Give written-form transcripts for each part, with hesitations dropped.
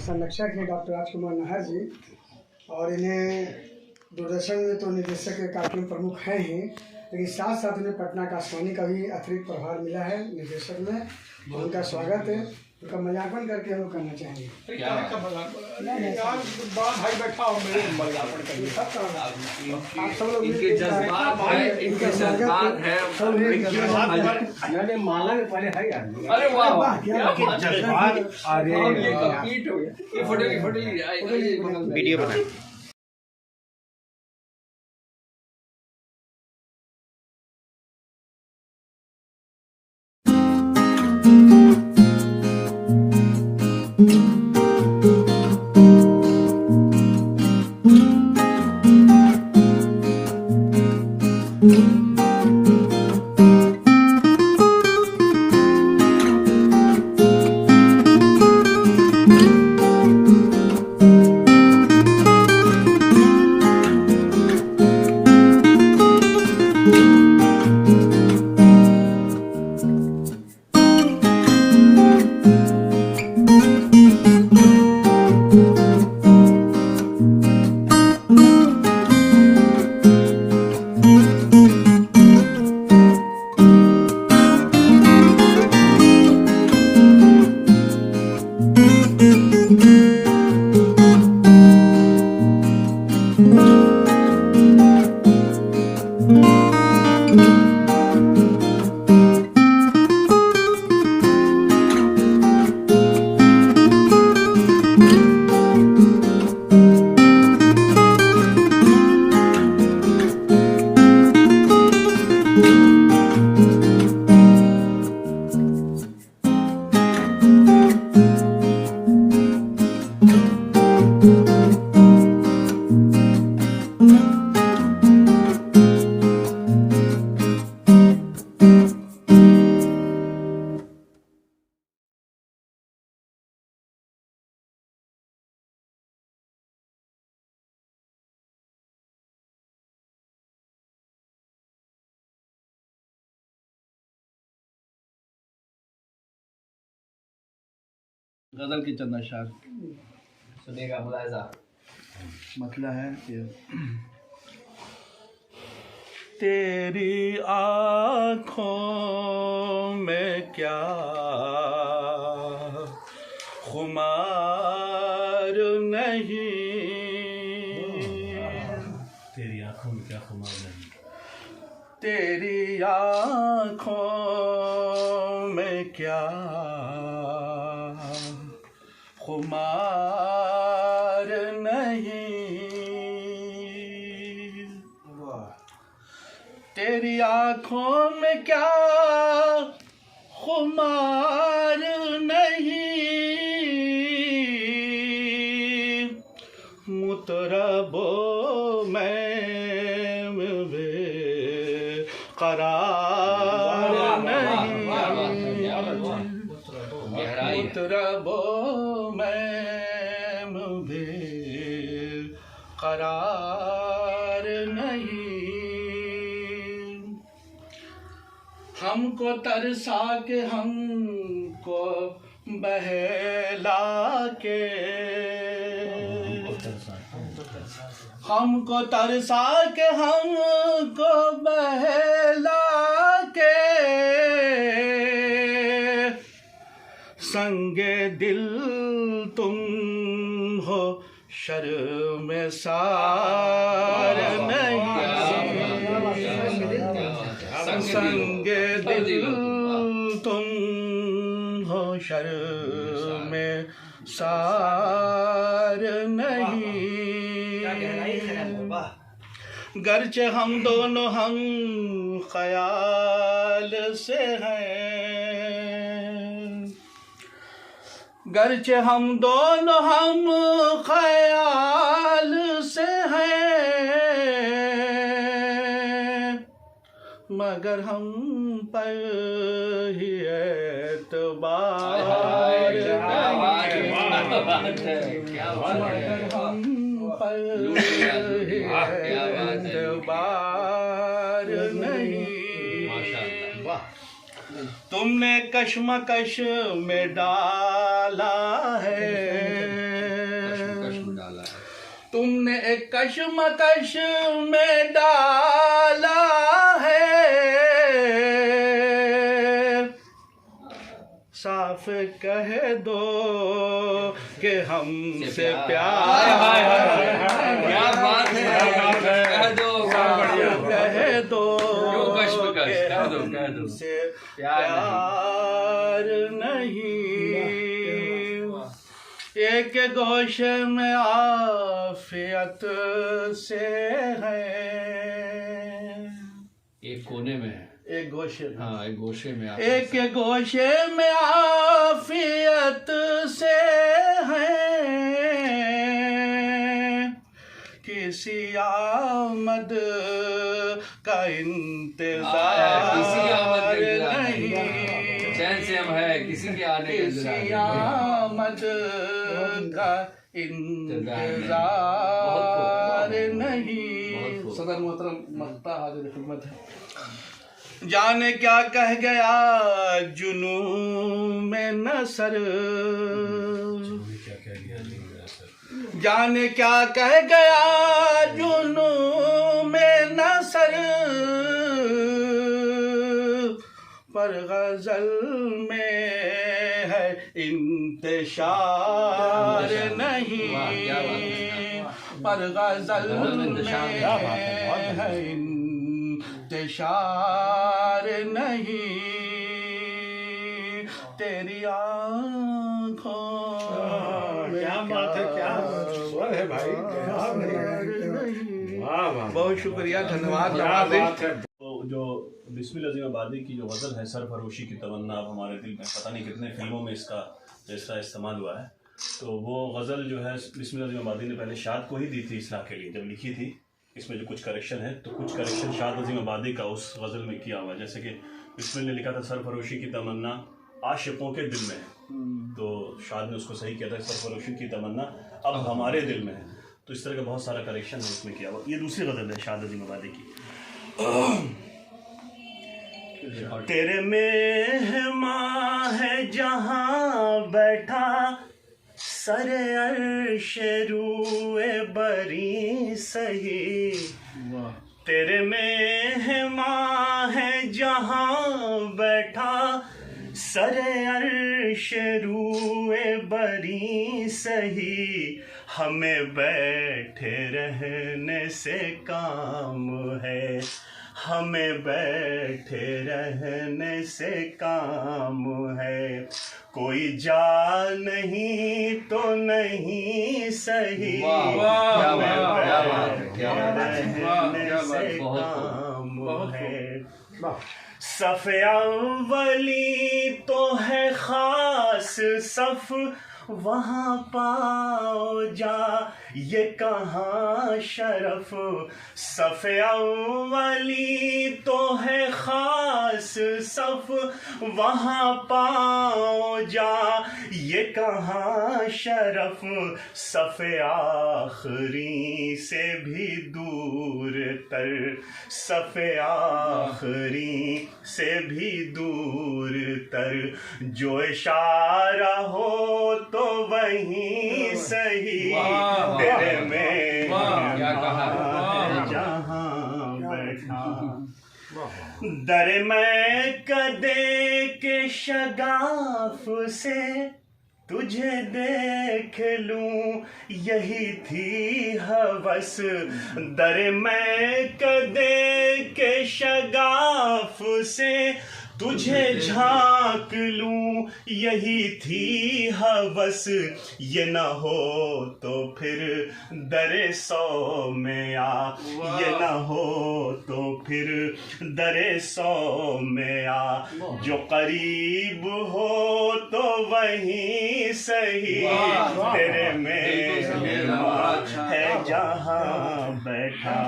संरक्षक हैं डॉक्टर राजकुमार नाहर जी, और इन्हें दूरदर्शन में तो निदेशक के कार्यक्रम प्रमुख हैं ही, लेकिन साथ साथ उन्हें पटना आकाशवाणी का भी अतिरिक्त प्रभार मिला है निदेशक में। उनका स्वागत है, उनका मूल्यांकन करके हम करना चाहेंगे। भाई बैठा हो मेरे मूल्यांकन करिए। आप सब लोग इनके जज्बात है, इनके जज्बात है। माला में पहले है यार। अरे वाह वाह, क्या जज्बात। अरे ये कंप्लीट हो गया। ये फोटो वीडियो बनाए। गजल की चंद अशार सुनेगा मुलायजा। मतला है कि तेरी आँखों में क्या खुमार नहीं, तेरी आँखों में क्या खुमार नहीं, तेरी आँखों में क्या खुमार नहीं, तेरी आँखों में क्या खुमार नहीं, मुतरबो मैं बेकरार नहीं, मुतरबो करार नहीं, हमको तरसा के हमको बहला के, हमको तरसा के हमको बहला के, संगे दिल तुम हो शर्मसार नहीं, संगे दिल तुम हो शर्मसार नहीं, गरचे हम दोनों हम ख्याल से हैं, गरचे हम दोनों हम ख्याल से हैं, मगर हम पर ही एतबार नहीं, मगर हम पर ही एतबार नहीं, तुमने कश्मकश में डाला है, तुमने एक कशमकश में डाला है, साफ कह दो कि हमसे प्यार क्या बात है, कह दो, कह दो क्यों कश्मकश, कि कह दो, कह दो। हमसे प्यार नहीं। एक गोशे में आफियत से है, एक कोने में है, एक गोशे में, हाँ एक गोशे में एक गोशे में आफियत से है, किसी आमद का इंतजार किसी आमद का इंतजार नहीं, चैन से हम है किसी के आने का किसी इंतजार आमद का इंतजार नहीं। सदर मोहतरम मख्ता हाजिर खिदमत है। जाने क्या कह गया जुनू में नसर, क्या कह दिया सर? जाने क्या कह गया जुनू में नसर, पर गजल में है इंतशार नहीं, पर गजल में है इंतशार नहीं, तेरी आँखों क्या बात है, क्या स्वर है भाई, वाह वाह, बहुत शुक्रिया, धन्यवाद। क्या बात है। तो जो बिस्मिल अज़ीम आबादी की जो गज़ल है सरफरोशी की तमन्ना, अब हमारे दिल में पता नहीं कितने फिल्मों में इसका इस्तेमाल हुआ है। तो वो गज़ल जो है बिस्मिल अज़ीम आबादी ने पहले शाद को ही दी थी इसलाह के लिए, जब लिखी थी। इसमें जो कुछ करेक्शन है तो कुछ करेक्शन शाद अज़ीम आबादी का उस गज़ल में किया हुआ है। जैसे कि बिस्मिल ने लिखा था सरफरोशी की तमन्ना आशिकों के दिल में है, तो शाद ने उसको सही किया था सरफरोशी की तमन्ना अब हमारे दिल में है। तो इस तरह का बहुत सारा करेक्शन है उसमें किया हुआ। ये दूसरी गज़ल है शाद अज़ीम आबादी की। तेरे मेहमां है जहां बैठा सरे अर्श रूए बरी सही, तेरे मेहमां है जहां बैठा सरे अर्श रूए बरी सही, हमें बैठे रहने से काम है, हमें बैठे रहने से काम है, कोई जा नहीं तो नहीं सही, हमें बैठे रहने से काम है। सफ़े अव्वली तो है खास सफ़, वहाँ पाओ जा ये कहाँ शरफ, सफ़े अव्वली तो है खास सफ़, वहाँ पाओ जा ये कहाँ शरफ, सफ़े आखिरी से भी दूर तर, सफ़े आखिरी से भी दूर तर, जो इशारा हो तो वहीं सही, तेरे में जहाँ बैठा, दर मैं कदे के शगाफ से तुझे देख लूं यही थी हवस, दर मैं कदे के शगाफ से तुझे झांक लूं यही थी हवस, ये न हो तो फिर दरे सौ में आ, ये न हो तो फिर दरे सौ में आ, जो करीब हो तो वहीं सही, तेरे में है जहाँ बैठा,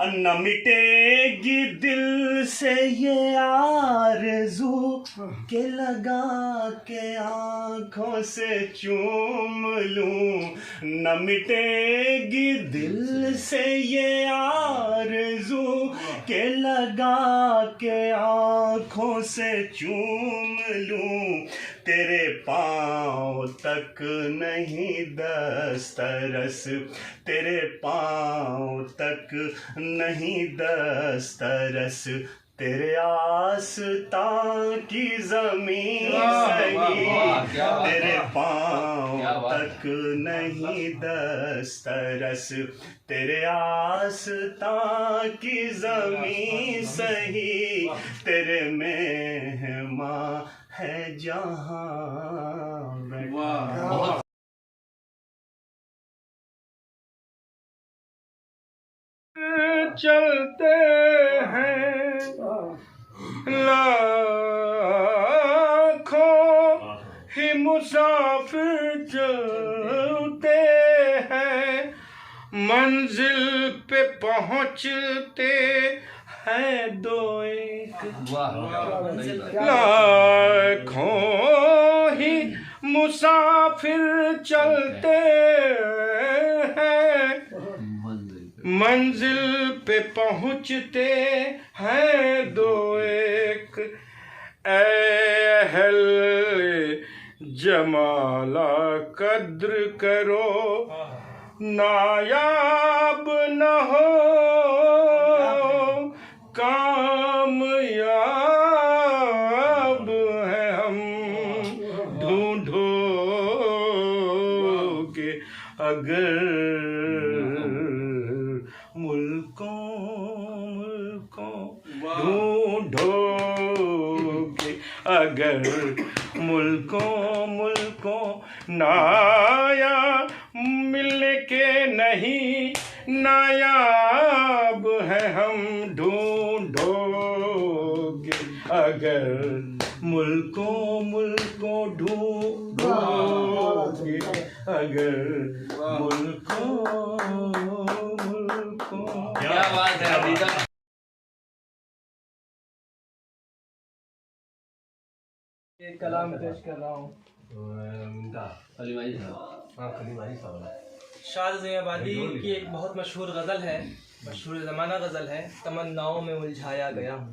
न मिटेगी दिल से ये आरज़ू के लगा के आँखों से चूम लूं, न मिटेगी दिल से ये आरज़ू के लगा के आँखों से चूम लूं, तेरे पाँव तक नहीं दस्तरस, तेरे पाँव तक नहीं दस्तरस, तेरे आस्तां की ज़मीं सही, तेरे पाँव तक नहीं दस्तरस, तेरे आस्तां की ज़मीं सही, तेरे मेहमान है जहाँ बैठा। चलते हैं लाखों ही मुसाफिर चलते हैं, मंजिल पे पहुँचते हैं दो एक। लाखों ही मुसाफिर चलते हैं, मंजिल पे पहुँचते हैं दो एक। अहल जमाला कद्र करो, नायाब न हो कामयाब है हम, ढूंढो के अगर मुल्कों ढूंढोगे, अगर मुल्कों नाया मिलने के नहीं नायाब है हम, ढूंढोगे अगर मुल्कों ढूंढोगे, अगर मुल्कों। क्या बात है अभी कलाम पेश कर रहा हूँ। शाद ज़ियाबादी की एक बहुत मशहूर गज़ल है, मशहूर ज़माना गज़ल है, तमन्नाओं में उलझाया गया हूँ।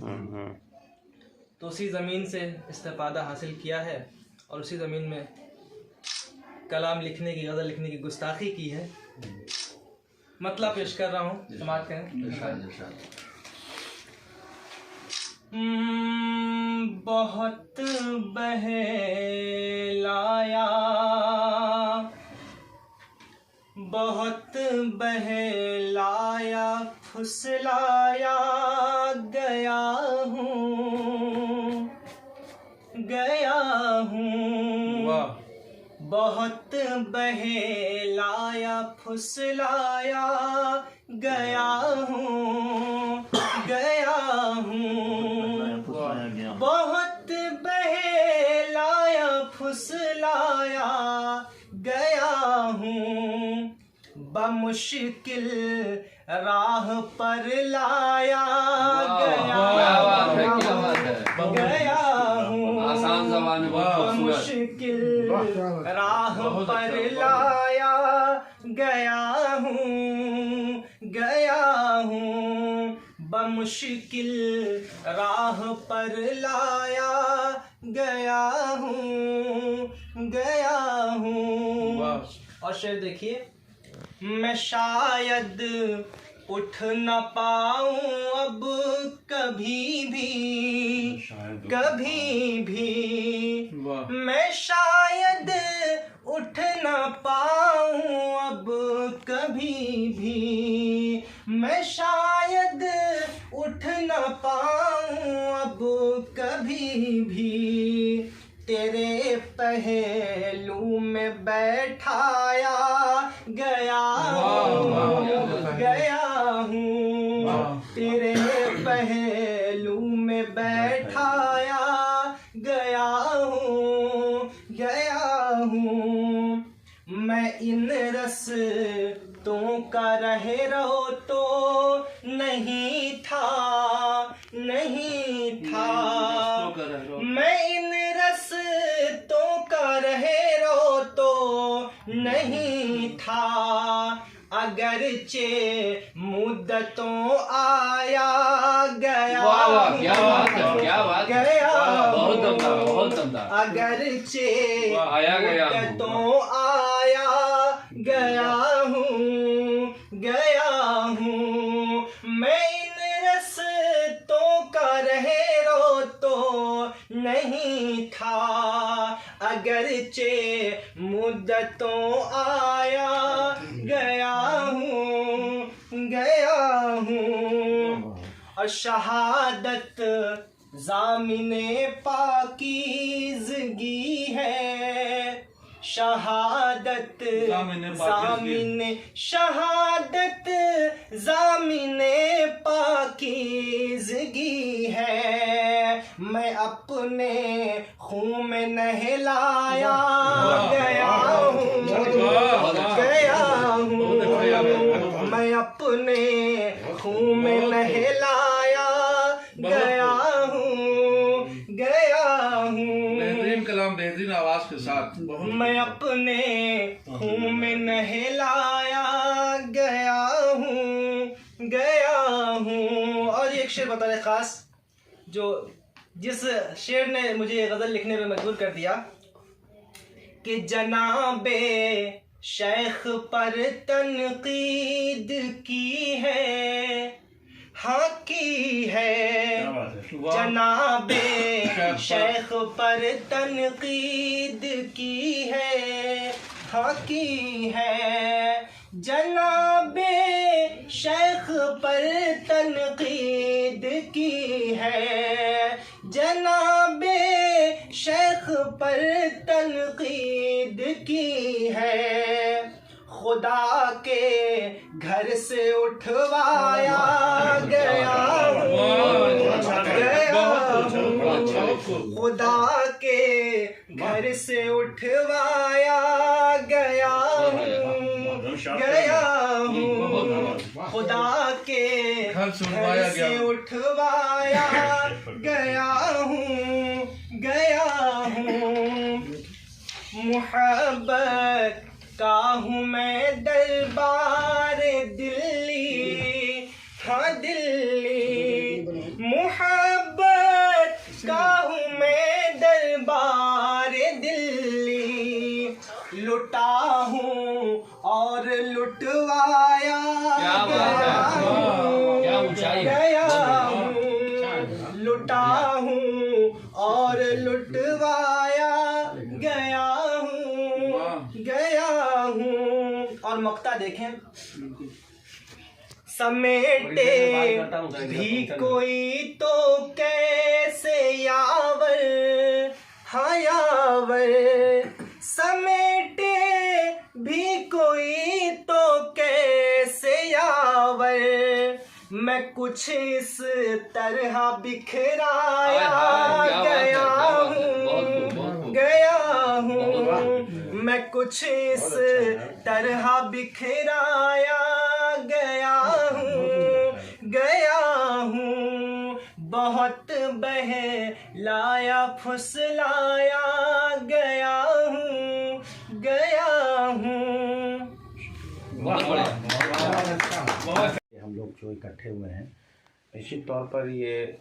तो उसी ज़मीन से इस्तिफ़ादा हासिल किया है और उसी ज़मीन में कलाम लिखने की, गज़ल लिखने की गुस्ताखी की है। मतलब पेश कर रहा हूँ, समाप्त करें। बहुत बहलाया, बहुत बहलाया, फुसलाया गया हूँ, बहुत बहलाया, फुसलाया गया हूँ, बहुत बहलाया, फुसलाया गया हूँ, बमुश्किल राह पर लाया गया हूँ, आसान ज़बान में बमुश्किल राह पर लाया गया हूँ, बमुश्किल राह पर लाया गया हूँ। और शेर देखिए, मैं शायद उठ न पाऊँ अब कभी भी, मैं शायद उठ न पाऊँ अब कभी भी, मैं शायद उठ न पाऊँ अब कभी भी, तेरे पहलू में बैठाया गया हूँ, तेरे पहलू में बैठाया गया हूँ, मैं इन रस्तों का रहे रहो तो नहीं था, मैं इन रस्तों का रहे रहो तो नहीं था, अगरचे मुद्दतों आया गया क्या बात है, क्या बात है, गया बहुत बहुत दमदार। अगरचे वाह, आया गया हूँ। मुद्दतों आया गया हूँ मैं इन रस्तों का रहे तो नहीं था, अगरचे मुद्दतों आया गया हूँ और शहादत ज़ामिने पाकीज़गी है, शहादत ज़ामिने पाकीज़गी है, मैं अपने खून में नहलाया गया हूँ मैं अपने खून में नहलाया गया हूँ बेहतरीन कलाम, बेहतरीन आवाज के साथ। मैं अपने खून में नहलाया गया हूँ। और एक शेर बता रहे खास, जिस शेर ने मुझे ये गज़ल लिखने पे मजबूर कर दिया कि जनाबे शेख पर तनकीद की है, हाँ की है, जनाबे शेख पर तनकीद की है, हाँ की है, जनाबे शेख पर तनकीद की है, जनाबे शेख पर तनकीद की है, खुदा के घर से उठवाया गया खुदा के घर से उठवाया गया हूँ खुदा के घर से उठवाया गया हूँ मुहब्बत का हूँ मैं दरबार दिल्ली, हाँ दिल्ली, मुहब्बत का हूँ मैं दरबार दिल्ली, लुटा हूँ और लुटवाया गया हूँ, लुटा हूँ और लुटवाया गया हूँ। और मक्ता देखें, समेटे भी कोई तो कैसे यावर, हाँ यावर, समेटे भी कोई तो कैसे यावर, मैं कुछ इस तरह बिखराया गया हूँ, मैं कुछ इस तरह बिखराया गया हूँ, बहुत बहलाया फुसलाया गया हूँ। हम लोग जो इकट्ठे हुए हैं, निश्चित तौर पर ये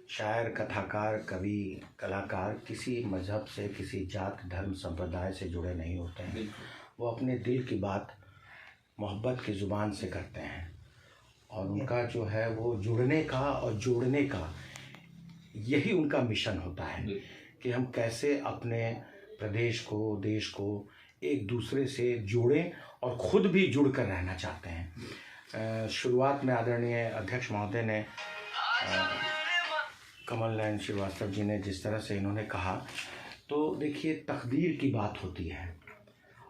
शायर, कथाकार, कवि, कलाकार किसी मज़हब से, किसी जात, धर्म, संप्रदाय से जुड़े नहीं होते हैं। वो अपने दिल की बात मोहब्बत की ज़ुबान से करते हैं और उनका जो है वो जुड़ने का और जोड़ने का यही उनका मिशन होता है कि हम कैसे अपने प्रदेश को, देश को एक दूसरे से जोड़ें और ख़ुद भी जुड़ कर रहना चाहते हैं। शुरुआत में आदरणीय अध्यक्ष महोदय ने, कमल नयन श्रीवास्तव जी ने जिस तरह से इन्होंने कहा, तो देखिए तकदीर की बात होती है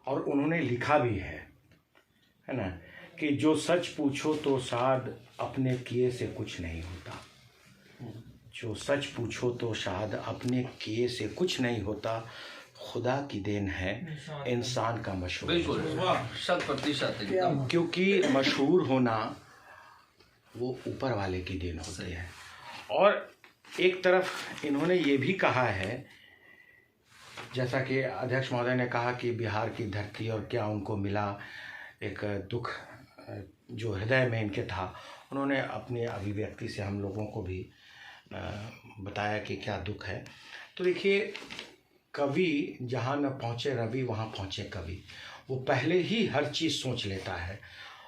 और उन्होंने लिखा भी है ना, कि जो सच पूछो तो शायद अपने किए से कुछ नहीं होता, जो सच पूछो तो शायद अपने किए से कुछ नहीं होता, खुदा की देन है इंसान का मशहूर। बिल्कुल 100%। क्योंकि मशहूर होना वो ऊपर वाले की देन होती है। और एक तरफ इन्होंने ये भी कहा है, जैसा कि अध्यक्ष महोदय ने कहा कि बिहार की धरती और क्या उनको मिला, एक दुख जो हृदय में इनके था, उन्होंने अपनी अभिव्यक्ति से हम लोगों को भी बताया कि क्या दुख है। तो देखिए, कवि जहाँ न पहुँचे रवि वहाँ पहुँचे कवि। वो पहले ही हर चीज़ सोच लेता है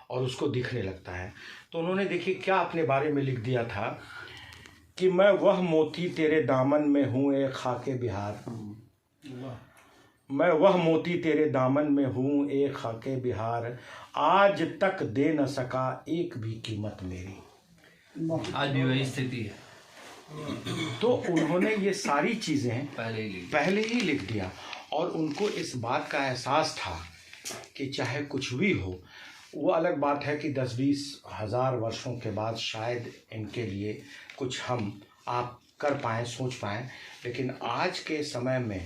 और उसको दिखने लगता है। तो उन्होंने देखिए क्या अपने बारे में लिख दिया था कि मैं वह मोती तेरे दामन में हूँ ए खाके बिहार, मैं वह मोती तेरे दामन में हूँ ए खाके बिहार, आज तक दे न सका एक भी कीमत मेरी। आज भी वही स्थिति है, तो उन्होंने ये सारी चीज़ें पहले ही लिख दिया और उनको इस बात का एहसास था कि चाहे कुछ भी हो, वो अलग बात है कि 10-20 हज़ार वर्षों के बाद शायद इनके लिए कुछ आप कर पाएँ, सोच पाएँ, लेकिन आज के समय में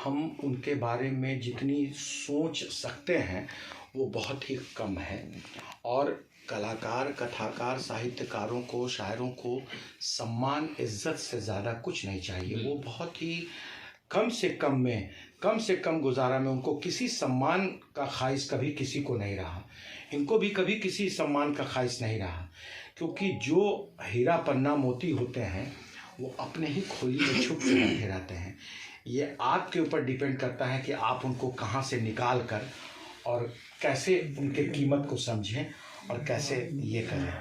हम उनके बारे में जितनी सोच सकते हैं वो बहुत ही कम है। और कलाकार, कथाकार, साहित्यकारों को, शायरों को सम्मान, इज्जत से ज़्यादा कुछ नहीं चाहिए। वो बहुत ही कम से कम गुजारा में उनको किसी सम्मान का ख्वाहिश कभी किसी को नहीं रहा। इनको भी कभी किसी सम्मान का ख्वाहिश नहीं रहा, क्योंकि जो हीरा पन्ना मोती होते हैं वो अपने ही खोली में छुप के बैठे रहते हैं। ये आपके ऊपर डिपेंड करता है कि आप उनको कहाँ से निकाल कर और कैसे उनके कीमत को समझें और कैसे ये करें।